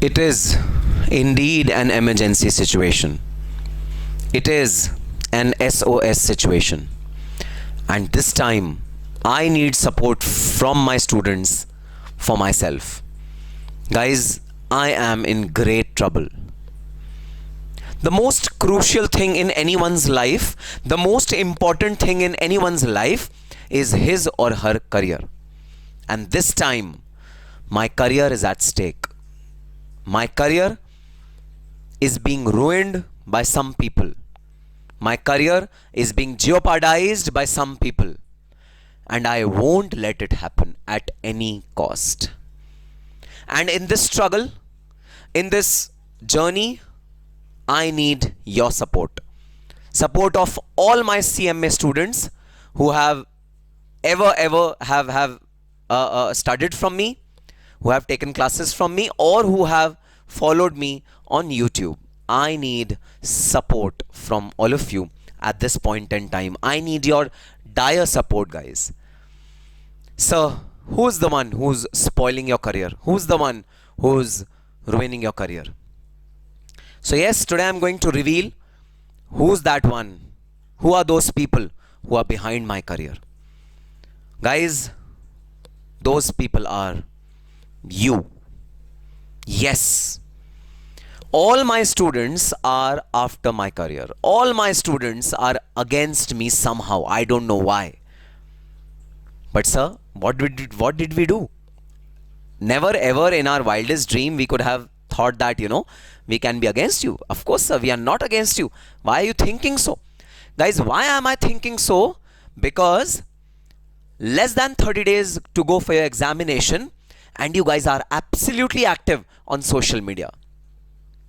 It is indeed an emergency situation. It is an SOS situation. And this time, I need support from my students for myself. Guys, I am in great trouble. The most crucial thing in anyone's life, the most important thing in anyone's life is his or her career. And this time, my career is at stake. My career is being ruined by some people. My career is being jeopardized by some people. And I won't let it happen at any cost. And in this struggle, in this journey, I need your support. Support of all my CMA students who have ever have studied from me, who have taken classes from me, or who have followed me on YouTube. I need support from all of you at this point in time. I need your dire support, guys. Sir, who's the one who's spoiling your career? Who's the one who's ruining your career? So yes, today I'm going to reveal who's that one. Who are those people who are behind my career? Guys, those people are you. Yes. All my students are after my career. All my students are against me somehow. I don't know why. But sir, what did we do? Never ever in our wildest dream we could have thought that, we can be against you. Of course, sir, we are not against you. Why are you thinking so? Guys, why am I thinking so? Because less than 30 days to go for your examination, and you guys are absolutely active on social media.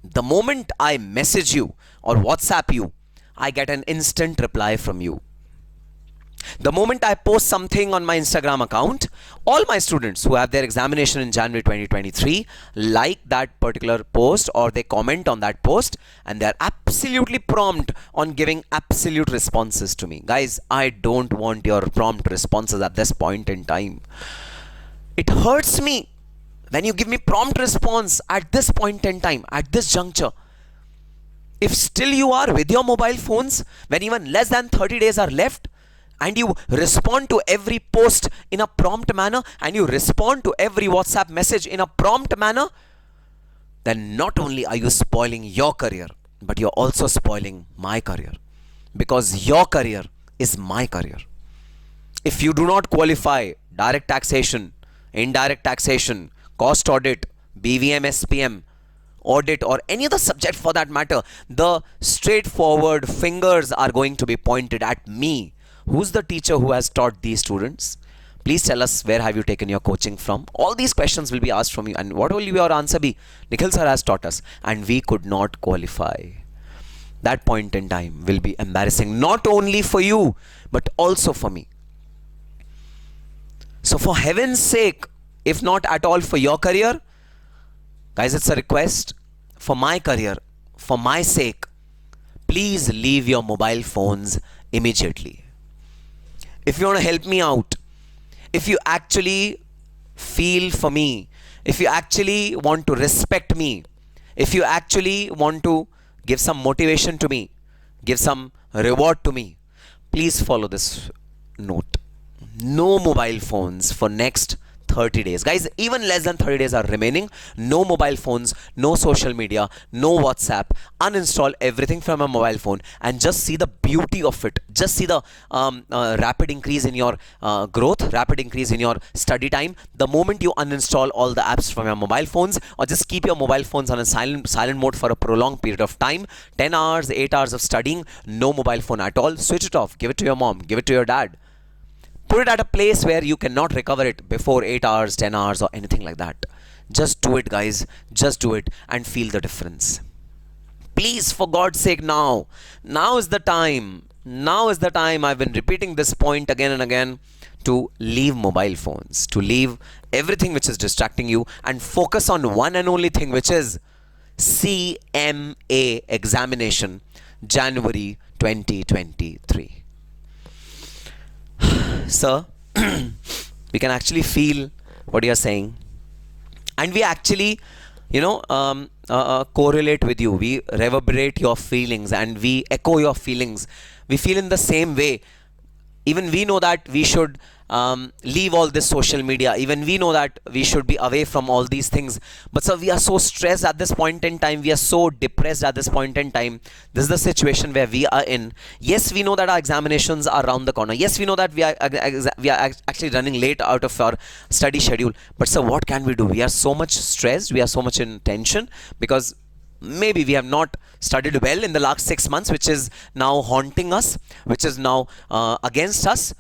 The moment I message you or WhatsApp you, I get an instant reply from you. The moment I post something on my Instagram account, all my students who have their examination in January 2023 like that particular post, or they comment on that post, and they're absolutely prompt on giving absolute responses to me. Guys, I don't want your prompt responses at this point in time. It hurts me when you give me prompt response at this point in time, at this juncture. If still you are with your mobile phones when even less than 30 days are left, and you respond to every post in a prompt manner, and you respond to every WhatsApp message in a prompt manner, then not only are you spoiling your career, but you're also spoiling my career. Because your career is my career. If you do not qualify direct taxation, indirect taxation, cost audit, BVM, SPM, audit, or any other subject for that matter, the straightforward fingers are going to be pointed at me. Who's the teacher who has taught these students? Please tell us, where have you taken your coaching from? All these questions will be asked from you, and what will your answer be? Nikhil sir has taught us, and we could not qualify. That point in time will be embarrassing, not only for you, but also for me. So for heaven's sake, if not at all for your career, guys, it's a request. For my career, for my sake, please leave your mobile phones immediately. If you want to help me out, if you actually feel for me, if you actually want to respect me, if you actually want to give some motivation to me, give some reward to me, please follow this note. No mobile phones for next 30 days. Guys, even less than 30 days are remaining. No mobile phones, no social media, no WhatsApp. Uninstall everything from a mobile phone and just see the beauty of it. Just see the rapid increase in your growth, rapid increase in your study time. The moment you uninstall all the apps from your mobile phones, or just keep your mobile phones on a silent mode for a prolonged period of time, 10 hours, 8 hours of studying, no mobile phone at all. Switch it off. Give it to your mom. Give it to your dad. Put it at a place where you cannot recover it before 8 hours, 10 hours, or anything like that. Just do it, guys. Just do it and feel the difference. Please, for God's sake, now. Now is the time. Now is the time. I've been repeating this point again and again, to leave mobile phones, to leave everything which is distracting you, and focus on one and only thing, which is CMA examination, January 2023. Sir, we can actually feel what you're saying, and we actually correlate with you. We reverberate your feelings and we echo your feelings. We feel in the same way. Even we know that we should leave all this social media. Even we know that we should be away from all these things. But sir, we are so stressed at this point in time. We are so depressed at this point in time. This is the situation where we are in. Yes, we know that our examinations are around the corner. Yes, we know that we are actually running late out of our study schedule. But sir, what can we do? We are so much stressed. We are so much in tension because maybe we have not studied well in the last 6 months, which is now haunting us, which is now against us.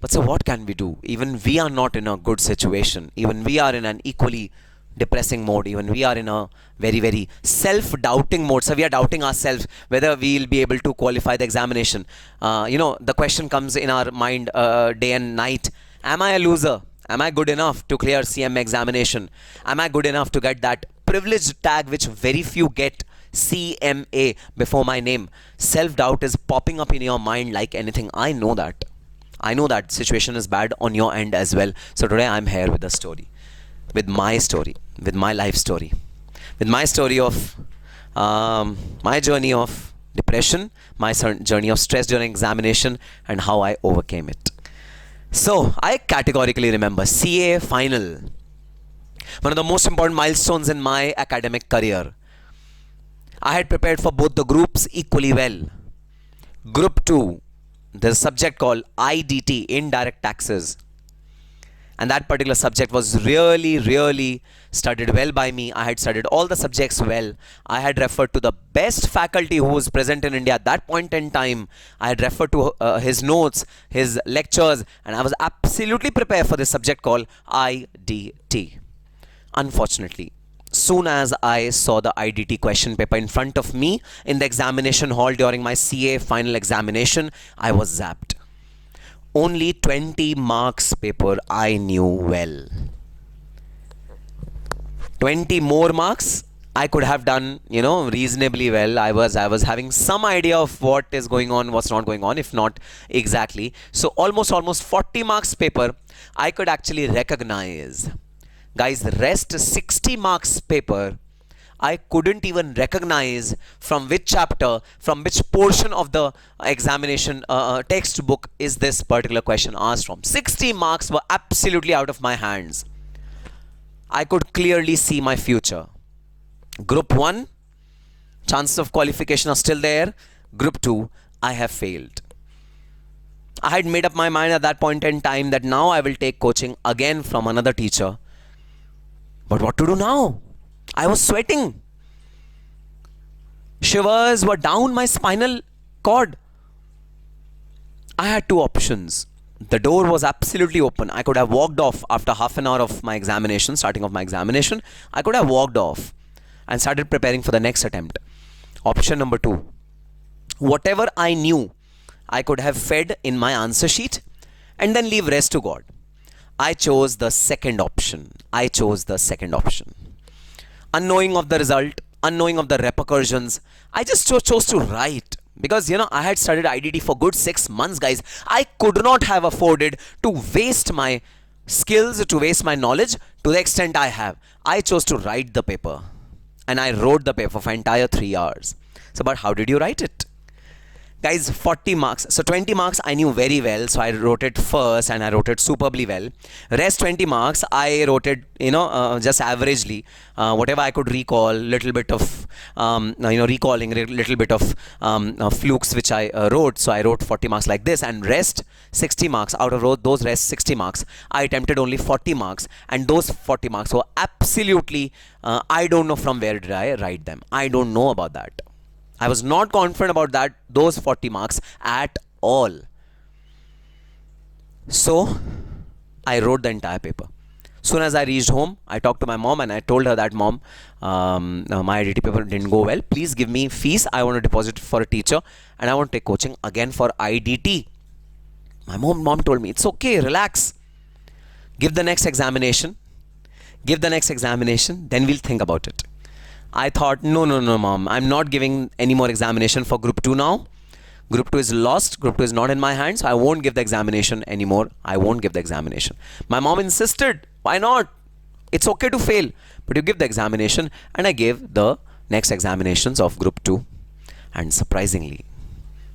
But so what can we do? Even we are not in a good situation. Even we are in an equally depressing mode. Even we are in a very, very self-doubting mode. So we are doubting ourselves whether we will be able to qualify the examination. The question comes in our mind day and night. Am I a loser? Am I good enough to clear CMA examination? Am I good enough to get that privileged tag which very few get, CMA, before my name? Self-doubt is popping up in your mind like anything. I know that. I know that situation is bad on your end as well. So today I'm here with a story. With my story. With my life story. With my story of my journey of depression, my journey of stress during examination, and how I overcame it. So, I categorically remember CA final, one of the most important milestones in my academic career. I had prepared for both the groups equally well. Group 2, there's a subject called IDT, Indirect Taxes. And that particular subject was really, really studied well by me. I had studied all the subjects well. I had referred to the best faculty who was present in India at that point in time. I had referred to his notes, his lectures, and I was absolutely prepared for this subject called IDT. Unfortunately, soon as I saw the IDT question paper in front of me in the examination hall during my CA final examination, I was zapped. Only 20 marks paper I knew well. 20 more marks I could have done, reasonably well. I was having some idea of what is going on, what's not going on, if not exactly. So almost 40 marks paper I could actually recognize. Guys, the rest 60 marks paper I couldn't even recognize from which chapter, from which portion of the examination textbook is this particular question asked from. 60 marks were absolutely out of my hands. I could clearly see my future. Group 1, chances of qualification are still there. Group 2, I have failed. I had made up my mind at that point in time that now I will take coaching again from another teacher. But what to do now? I was sweating. Shivers were down my spinal cord. I had two options. The door was absolutely open. I could have walked off after half an hour of my examination, starting of my examination. I could have walked off and started preparing for the next attempt. Option number 2. Whatever I knew, I could have fed in my answer sheet and then leave rest to God. I chose the second option. Unknowing of the result, unknowing of the repercussions, I just chose to write. Because, I had studied IDT for good 6 months, guys. I could not have afforded to waste my skills, to waste my knowledge to the extent I have. I chose to write the paper. And I wrote the paper for entire 3 hours. So, but how did you write it? Guys, 40 marks. So 20 marks I knew very well. So I wrote it first and I wrote it superbly well. Rest 20 marks I wrote it, just averagely. Whatever I could recall, little bit of, recalling, little bit of flukes which I wrote. So I wrote 40 marks like this, and rest 60 marks. Out of those rest 60 marks, I attempted only 40 marks. And those 40 marks were absolutely, I don't know from where did I write them. I don't know about that. I was not confident about those 40 marks at all. So, I wrote the entire paper. Soon as I reached home, I talked to my mom and I told her that, Mom, my IDT paper didn't go well. Please give me fees. I want to deposit for a teacher and I want to take coaching again for IDT. My mom told me, it's okay, relax. Give the next examination. Then we'll think about it. I thought, no, mom, I'm not giving any more examination for group 2 now. Group 2 is lost. Group 2 is not in my hands. So I won't give the examination anymore. My mom insisted. Why not? It's okay to fail. but you give the examination. And I gave the next examinations of group 2, and surprisingly,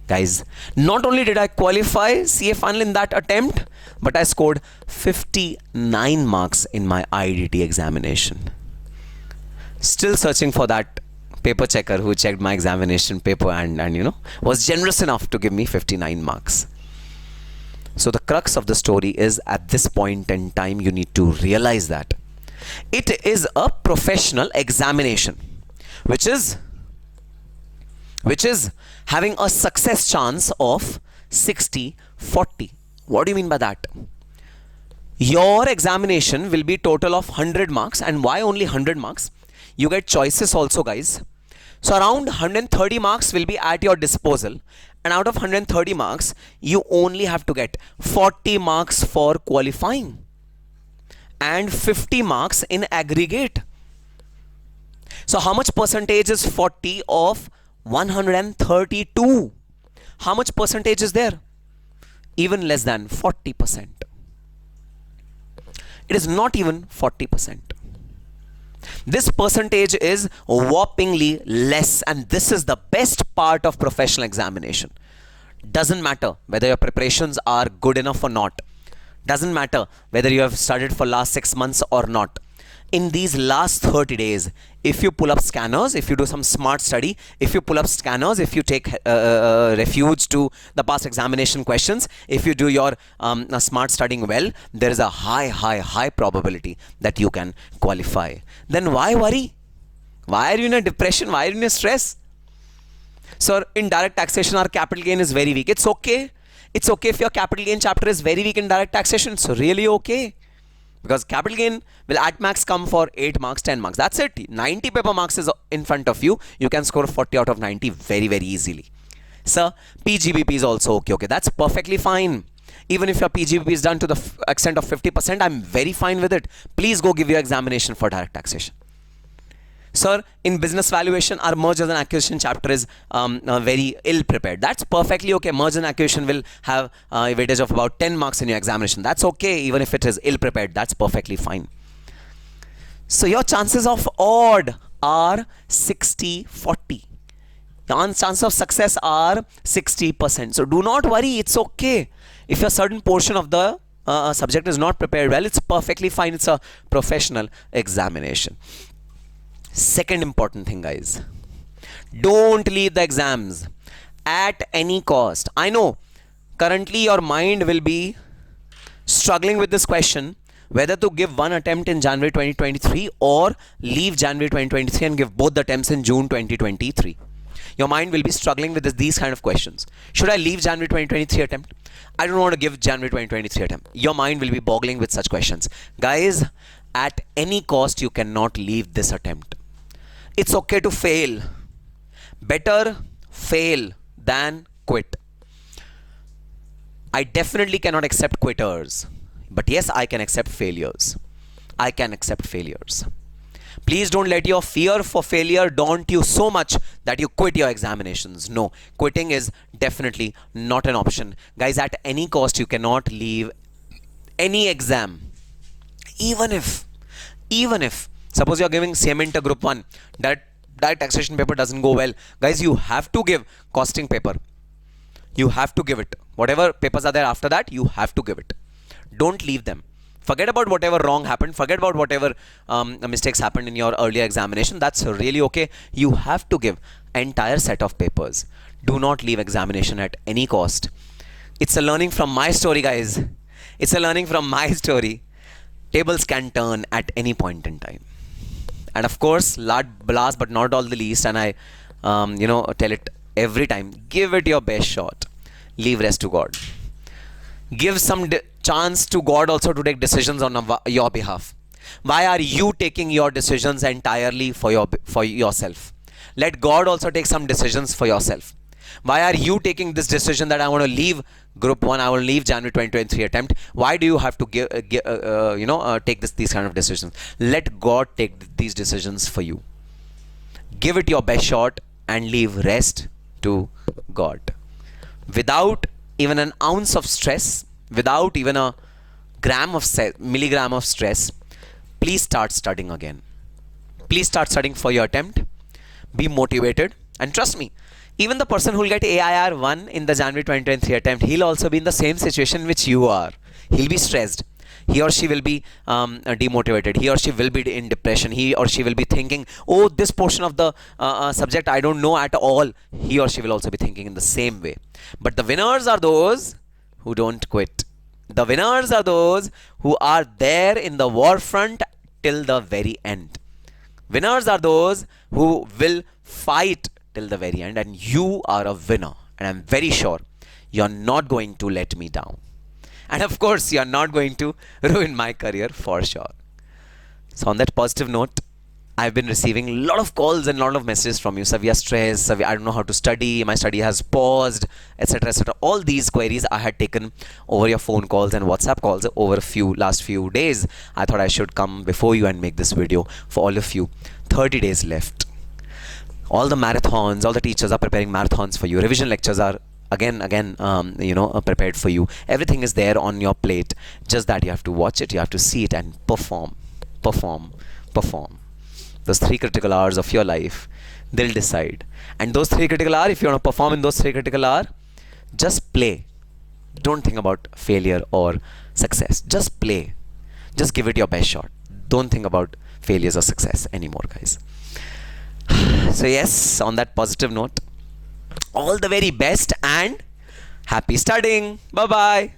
guys, not only did I qualify CA final in that attempt, but I scored 59 marks in my IDT examination. Still searching for that paper checker who checked my examination paper and you know, was generous enough to give me 59 marks. So the crux of the story is, at this point in time, you need to realize that it is a professional examination, which is having a success chance of 60-40. What do you mean by that? Your examination will be total of 100 marks. And why only 100 marks? You get choices also, guys. So around 130 marks will be at your disposal. And out of 130 marks, you only have to get 40 marks for qualifying and 50 marks in aggregate. So how much percentage is 40 of 132? How much percentage is there? Even less than 40%. It is not even 40%. This percentage is whoppingly less, and this is the best part of professional examination. Doesn't matter whether your preparations are good enough or not. Doesn't matter whether you have studied for last 6 months or not. In these last 30 days, if you pull up scanners, if you do some smart study, if you pull up scanners, if you take refuge to the past examination questions, if you do your smart studying well, there is a high probability that you can qualify. Then why worry? Why are you in a depression? Why are you in a stress? So in direct taxation, our capital gain is very weak. It's okay. It's okay if your capital gain chapter is very weak in direct taxation. It's really okay. Because capital gain will at max come for 8 marks, 10 marks. That's it. 90 paper marks is in front of you. You can score 40 out of 90 very easily. Sir, PGBP is also okay. Okay, that's perfectly fine. Even if your PGBP is done to the extent of 50%, I'm very fine with it. Please go give your examination for direct taxation. Sir, in business valuation, our mergers and acquisition chapter is very ill prepared. That's perfectly okay. Merger and acquisition will have a weightage of about 10 marks in your examination. That's okay, even if it is ill prepared. That's perfectly fine. So your chances of odd are 60-40. Your chances of success are 60%. So do not worry. It's okay. If a certain portion of the subject is not prepared well, it's perfectly fine. It's a professional examination. Second important thing, guys, don't leave the exams at any cost. I know currently your mind will be struggling with this question, whether to give one attempt in January 2023 or leave January 2023 and give both the attempts in June 2023. Your mind will be struggling with these kind of questions. Should I leave January 2023 attempt? I don't want to give January 2023 attempt. Your mind will be boggling with such questions. Guys, at any cost, you cannot leave this attempt. It's okay to fail. Better fail than quit. I definitely cannot accept quitters. But yes, I can accept failures. I can accept failures. Please don't let your fear for failure daunt you so much that you quit your examinations. No, quitting is definitely not an option. Guys, at any cost, you cannot leave any exam. Even if suppose you're giving CMA Inter Group 1, that taxation paper doesn't go well. Guys, you have to give costing paper. You have to give it. Whatever papers are there after that, you have to give it. Don't leave them. Forget about whatever wrong happened. Forget about whatever mistakes happened in your earlier examination. That's really okay. You have to give entire set of papers. Do not leave examination at any cost. It's a learning from my story, guys. It's a learning from my story. Tables can turn at any point in time. And of course, last but not all the least, and I tell it every time, give it your best shot. Leave rest to God. Give some chance to God also to take decisions on your behalf. Why are you taking your decisions entirely for yourself? Let God also take some decisions for yourself. Why are you taking this decision that I want to leave Group 1, I will leave January 2023 attempt? Why do you have to take these kind of decisions? Let God take these decisions for you. Give it your best shot and leave rest to God. Without even an ounce of stress, without even a milligram of stress, please start studying again. Please start studying for your attempt. Be motivated, and trust me, even the person who will get AIR 1 in the January 2023 attempt, he'll also be in the same situation which you are. He'll be stressed. He or she will be demotivated. He or she will be in depression. He or she will be thinking, oh, this portion of the subject I don't know at all. He or she will also be thinking in the same way. But the winners are those who don't quit. The winners are those who are there in the war front till the very end. Winners are those who will fight till the very end, and you are a winner. And I'm very sure you're not going to let me down. And of course, you're not going to ruin my career for sure. So on that positive note, I've been receiving a lot of calls and a lot of messages from you. Severe stress, I don't know how to study, my study has paused, etc. etc. All these queries I had taken over your phone calls and WhatsApp calls over last few days. I thought I should come before you and make this video for all of you. 30 days left. All the marathons, all the teachers are preparing marathons for you. Revision lectures are again prepared for you. Everything is there on your plate. Just that you have to watch it, you have to see it, and perform. Those 3 critical hours of your life, they'll decide. And those 3 critical hours, if you want to perform in those 3 critical hours, just play. Don't think about failure or success. Just play. Just give it your best shot. Don't think about failures or success anymore, guys. So yes, on that positive note, all the very best and happy studying. Bye-bye.